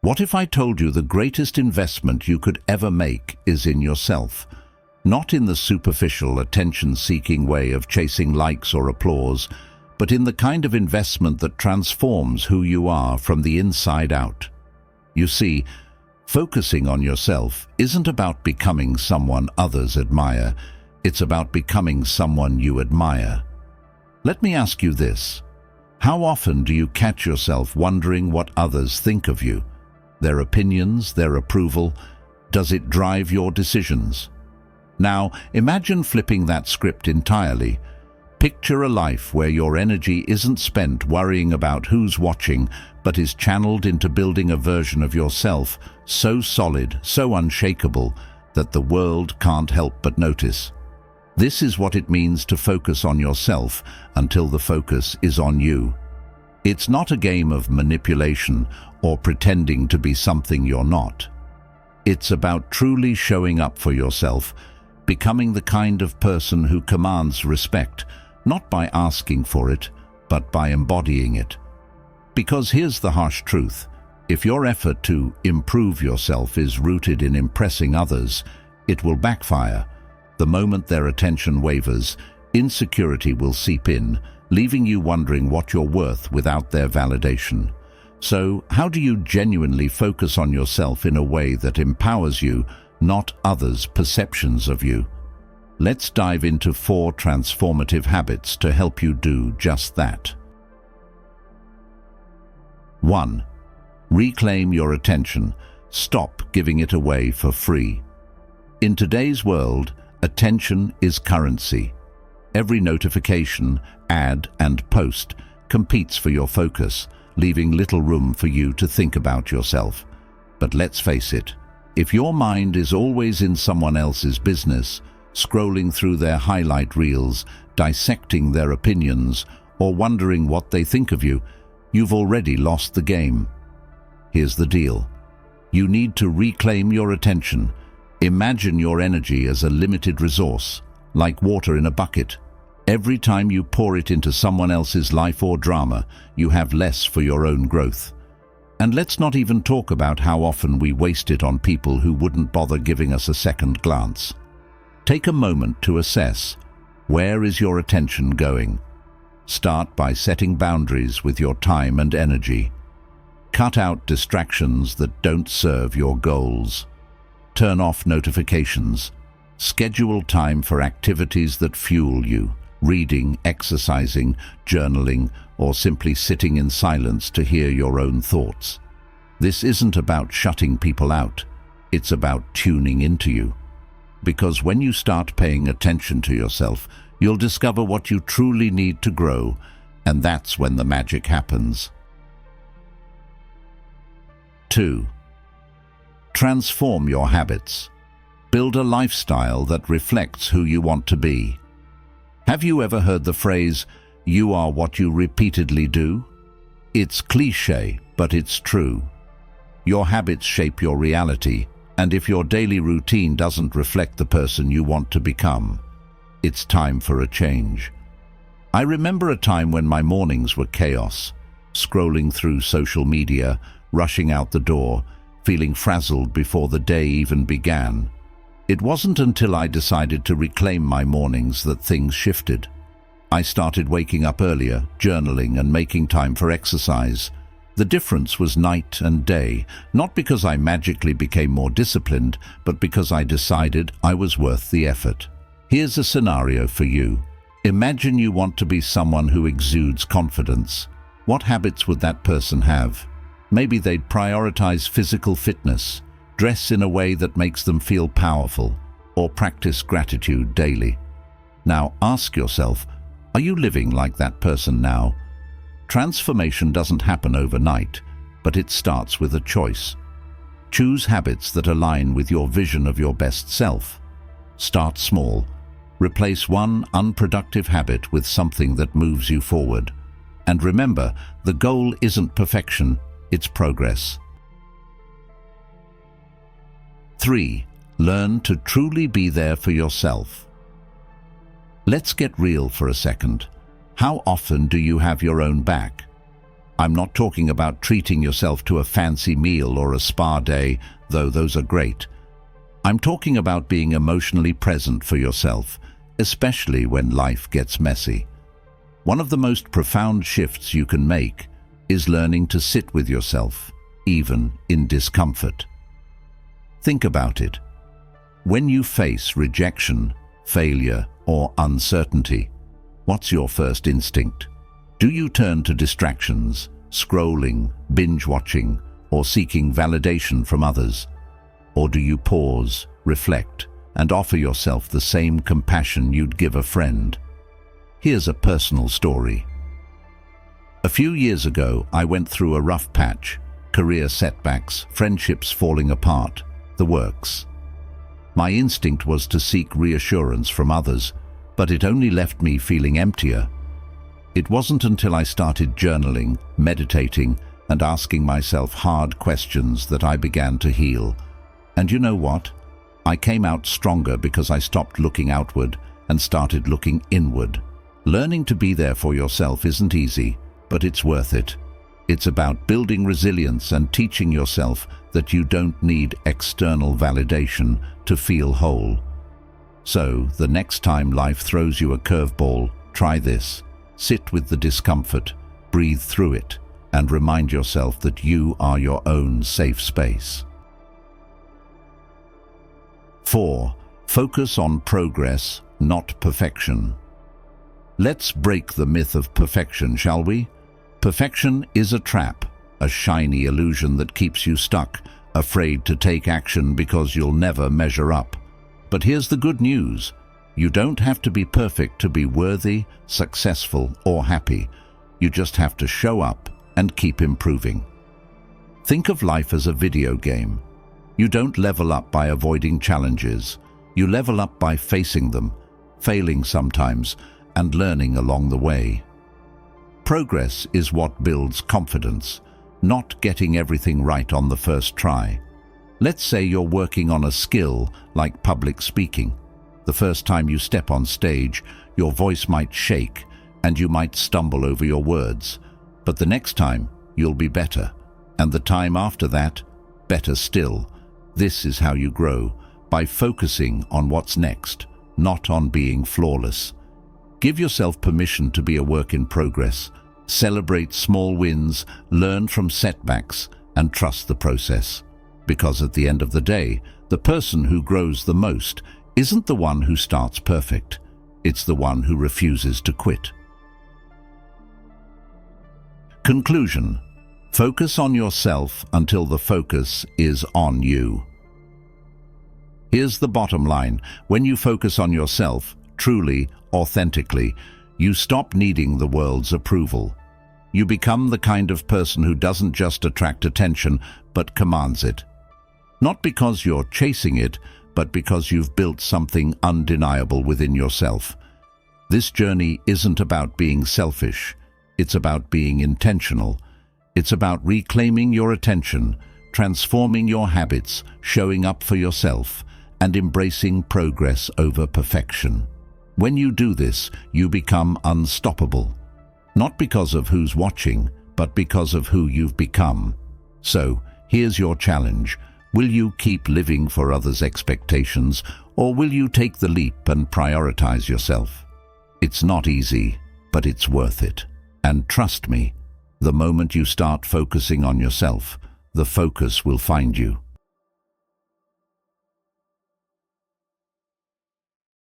What if I told you the greatest investment you could ever make is in yourself? Not in the superficial, attention-seeking way of chasing likes or applause, but in the kind of investment that transforms who you are from the inside out. You see, focusing on yourself isn't about becoming someone others admire, it's about becoming someone you admire. Let me ask you this. How often do you catch yourself wondering what others think of you? Their opinions, their approval? Does it drive your decisions? Now, imagine flipping that script entirely. Picture a life where your energy isn't spent worrying about who's watching, but is channeled into building a version of yourself so solid, so unshakable, that the world can't help but notice. This is what it means to focus on yourself until the focus is on you. It's not a game of manipulation or pretending to be something you're not. It's about truly showing up for yourself, becoming the kind of person who commands respect, not by asking for it, but by embodying it. Because here's the harsh truth. If your effort to improve yourself is rooted in impressing others, it will backfire. The moment their attention wavers, insecurity will seep in, leaving you wondering what you're worth without their validation. So, how do you genuinely focus on yourself in a way that empowers you, not others' perceptions of you? Let's dive into 4 transformative habits to help you do just that. 1. Reclaim your attention. Stop giving it away for free. In today's world, attention is currency. Every notification, ad, and post competes for your focus, leaving little room for you to think about yourself. But let's face it, if your mind is always in someone else's business, scrolling through their highlight reels, dissecting their opinions, or wondering what they think of you, you've already lost the game. Here's the deal. You need to reclaim your attention. Imagine your energy as a limited resource, like water in a bucket. Every time you pour it into someone else's life or drama, you have less for your own growth. And let's not even talk about how often we waste it on people who wouldn't bother giving us a second glance. Take a moment to assess, where is your attention going? Start by setting boundaries with your time and energy. Cut out distractions that don't serve your goals. Turn off notifications. Schedule time for activities that fuel you. Reading, exercising, journaling, or simply sitting in silence to hear your own thoughts. This isn't about shutting people out, it's about tuning into you. Because when you start paying attention to yourself, you'll discover what you truly need to grow, and that's when the magic happens. 2. Transform your habits. Build a lifestyle that reflects who you want to be. Have you ever heard the phrase, "You are what you repeatedly do"? It's cliché, but it's true. Your habits shape your reality, and if your daily routine doesn't reflect the person you want to become, it's time for a change. I remember a time when my mornings were chaos, scrolling through social media, rushing out the door, feeling frazzled before the day even began. It wasn't until I decided to reclaim my mornings that things shifted. I started waking up earlier, journaling, and making time for exercise. The difference was night and day, not because I magically became more disciplined, but because I decided I was worth the effort. Here's a scenario for you. Imagine you want to be someone who exudes confidence. What habits would that person have? Maybe they'd prioritize physical fitness, dress in a way that makes them feel powerful, or practice gratitude daily. Now ask yourself, are you living like that person now? Transformation doesn't happen overnight, but it starts with a choice. Choose habits that align with your vision of your best self. Start small. Replace one unproductive habit with something that moves you forward. And remember, the goal isn't perfection, it's progress. 3. Learn to truly be there for yourself. Let's get real for a second. How often do you have your own back? I'm not talking about treating yourself to a fancy meal or a spa day, though those are great. I'm talking about being emotionally present for yourself, especially when life gets messy. One of the most profound shifts you can make is learning to sit with yourself, even in discomfort. Think about it. When you face rejection, failure, or uncertainty, what's your first instinct? Do you turn to distractions, scrolling, binge-watching, or seeking validation from others? Or do you pause, reflect, and offer yourself the same compassion you'd give a friend? Here's a personal story. A few years ago, I went through a rough patch, career setbacks, friendships falling apart, the works. My instinct was to seek reassurance from others, but it only left me feeling emptier. It wasn't until I started journaling, meditating, and asking myself hard questions that I began to heal. And you know what? I came out stronger because I stopped looking outward and started looking inward. Learning to be there for yourself isn't easy, but it's worth it. It's about building resilience and teaching yourself that you don't need external validation to feel whole. So, the next time life throws you a curveball, try this. Sit with the discomfort, breathe through it, and remind yourself that you are your own safe space. 4. Focus on progress, not perfection. Let's break the myth of perfection, shall we? Perfection is a trap, a shiny illusion that keeps you stuck, afraid to take action because you'll never measure up. But here's the good news. You don't have to be perfect to be worthy, successful, or happy. You just have to show up and keep improving. Think of life as a video game. You don't level up by avoiding challenges. You level up by facing them, failing sometimes, and learning along the way. Progress is what builds confidence, not getting everything right on the first try. Let's say you're working on a skill like public speaking. The first time you step on stage, your voice might shake and you might stumble over your words. But the next time, you'll be better. And the time after that, better still. This is how you grow, by focusing on what's next, not on being flawless. Give yourself permission to be a work in progress. Celebrate small wins, learn from setbacks, and trust the process. Because at the end of the day, the person who grows the most isn't the one who starts perfect. It's the one who refuses to quit. Conclusion. Focus on yourself until the focus is on you. Here's the bottom line. When you focus on yourself, truly, authentically, you stop needing the world's approval. You become the kind of person who doesn't just attract attention, but commands it. Not because you're chasing it, but because you've built something undeniable within yourself. This journey isn't about being selfish. It's about being intentional. It's about reclaiming your attention, transforming your habits, showing up for yourself, and embracing progress over perfection. When you do this, you become unstoppable. Not because of who's watching, but because of who you've become. So, here's your challenge. Will you keep living for others' expectations, or will you take the leap and prioritize yourself? It's not easy, but it's worth it. And trust me, the moment you start focusing on yourself, the focus will find you.